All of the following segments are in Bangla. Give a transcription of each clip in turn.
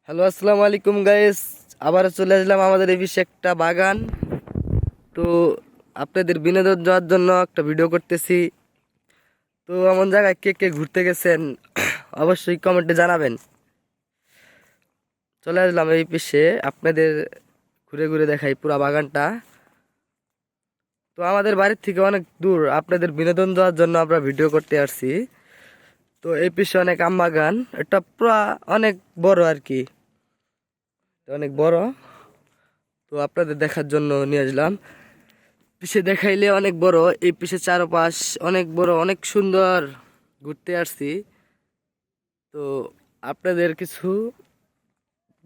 হ্যালো, আসসালামু আলাইকুম গাইস। আবার চলে আসলাম আমাদের এই বিশেষ একটা বাগান। তো আপনাদের বিনোদন দেওয়ার জন্য একটা ভিডিও করতেছি। তো এমন জায়গায় কে কে ঘুরতে গেছেন অবশ্যই কমেন্টে জানাবেন। চলে আসলাম এই পিসে আপনাদের ঘুরে ঘুরে দেখাই পুরা বাগানটা। তো আমাদের বাড়ির থেকে অনেক দূর, আপনাদের বিনোদন দেওয়ার জন্য আমরা ভিডিও করতে আসছি। তো এই পিসে অনেক আম বাগান, এটা পুরা অনেক বড় আর কি, অনেক বড়। তো আপনাদের দেখার জন্য নিয়ে আসলাম। পিছে দেখাইলে অনেক বড়, এই পিছে চারপাশ অনেক বড়, অনেক সুন্দর। ঘুরতে আসছি তো আপনাদের কিছু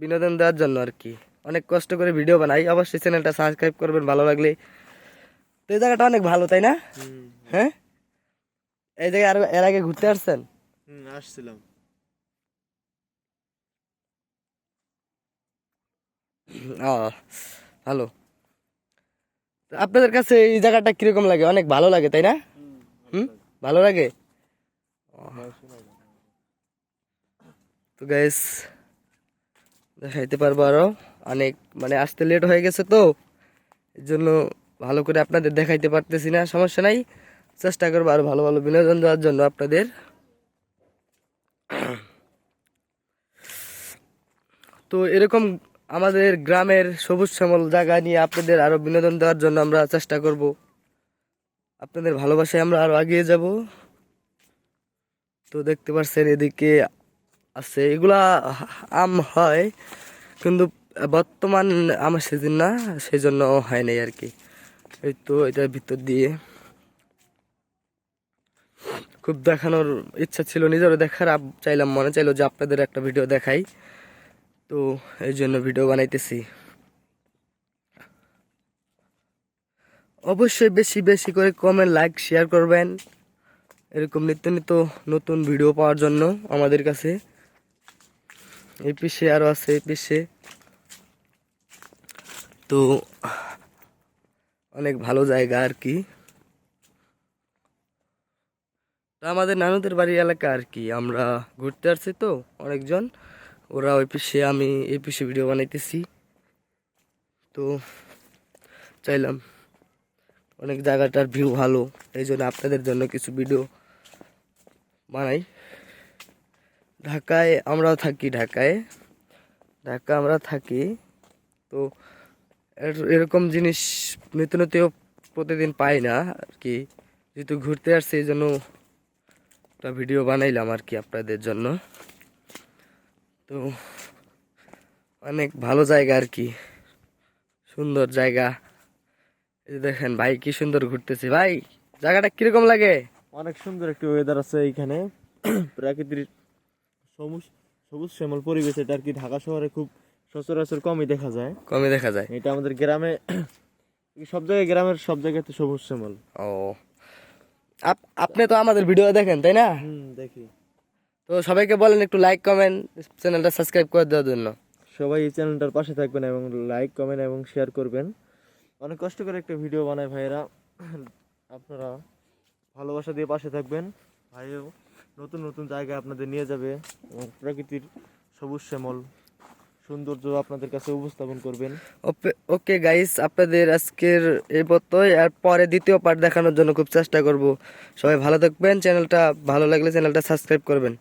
বিনোদন দেওয়ার জন্য আর কি, অনেক কষ্ট করে ভিডিও বানাই। অবশ্যই চ্যানেলটা সাবস্ক্রাইব করবেন ভালো লাগলে। তো এই জায়গাটা অনেক ভালো, তাই না? হ্যাঁ, এই জায়গায় আর এর আগে ঘুরতে আসছেন? আসছিলাম। ও, ভালো। তো আপনাদের কাছে এই জায়গাটা কিরকম লাগে? অনেক ভালো লাগে, তাই না? হুম, ভালো লাগে। তো গাইস, দেখাইতে পারবো আরো অনেক, মানে আসতে লেট হয়ে গেছে তো এর জন্য ভালো করে আপনাদের দেখাইতে পারতেছি না। সমস্যা নাই, চেষ্টা করবো আরো ভালো ভালো বিনোদন দেওয়ার জন্য আপনাদের। তো এরকম আমাদের গ্রামের সবুজ শ্যামল জায়গা নিয়ে আপনাদের আরো বিনোদন দেওয়ার জন্য আমরা চেষ্টা করব। আপনাদের ভালোবাসায় আমরা আরো এগিয়ে যাব। তো দেখতে পাচ্ছেন এদিকে আছে, এগুলা আম হয়, কিন্তু বর্তমান আমার সিজন না, সেই জন্য হয় নাই আর কি। এই তো এটার ভিতর দিয়ে খুব দেখানোর ইচ্ছা ছিল, নিজেরও দেখার চাইলাম, মনে চাইলো যে আপনাদের একটা ভিডিও দেখাই। তো এই জন্য ভিডিও বানাইতেছি। অবশ্যই বেশি বেশি করে কমেন্ট, লাইক, শেয়ার করবেন এরকম নিত্য নিত্য নতুন ভিডিও পাওয়ার জন্য আমাদের কাছে। এই পিসে আরো আছে, এই পিসে তো অনেক ভালো জায়গা আর কি। তো আমাদের নানুদের বাড়ি এলাকা আর কি, আমরা ঘুরতে আসছি তো অনেকজন, ওরা ওই পিসে, আমি এই পিসে ভিডিও বানাইতেছি। তো চাইলাম, অনেক জায়গাটার ভিউ ভালো, এই জন্য আপনাদের জন্য কিছু ভিডিও বানাই। ঢাকায় আমরাও থাকি, ঢাকা আমরা থাকি। তো এরকম জিনিস নিত্য নিত্য প্রতিদিন পাই না আর কি। যেহেতু ঘুরতে আসছি এই জন্য একটা ভিডিও বানাইলাম আর কি আপনাদের জন্য। তো অনেক ভালো জায়গা আর কি, সুন্দর জায়গা। এই যে দেখেন ভাই কি সুন্দর ঘুরতেছে। ভাই, জায়গাটা কিরকম লাগে? অনেক সুন্দর একটি ওয়েদার আছে এইখানে। প্রাকৃতিক সবুজ সবুজ শ্যামল পরিবেশ, এটা আর কি ঢাকা শহরে খুব সচরাচর কমই দেখা যায়। কমই দেখা যায়। এটা আমাদের গ্রামে সব জায়গায়, গ্রামের সব জায়গাতে সবুজ শ্যামল। ও, আপনি তো আমাদের ভিডিও দেখেন, তাই না? দেখি। তো সবাইকে বলেন একটু লাইক, কমেন্ট, চ্যানেলটা সাবস্ক্রাইব করে দেওয়ার জন্য। সবাই এই চ্যানেলটার পাশে থাকবেন এবং লাইক, কমেন্ট এবং শেয়ার করবেন। অনেক কষ্ট করে একটা ভিডিও বানায় ভাইয়েরা, আপনারা ভালোবাসা দিয়ে পাশে থাকবেন। ভাইও নতুন নতুন জায়গায় আপনাদের নিয়ে যাবে এবং প্রকৃতির সবুজ শ্যামল সৌন্দর্য আপনাদের কাছে উপস্থাপন করবেন। ওকে গাইস, আপনাদের আজকের এই পর্যন্তই। আর পরে দ্বিতীয় পার্ট দেখানোর জন্য খুব চেষ্টা করব। সবাই ভালো থাকবেন, চ্যানেলটা ভালো লাগলে চ্যানেলটা সাবস্ক্রাইব করবেন।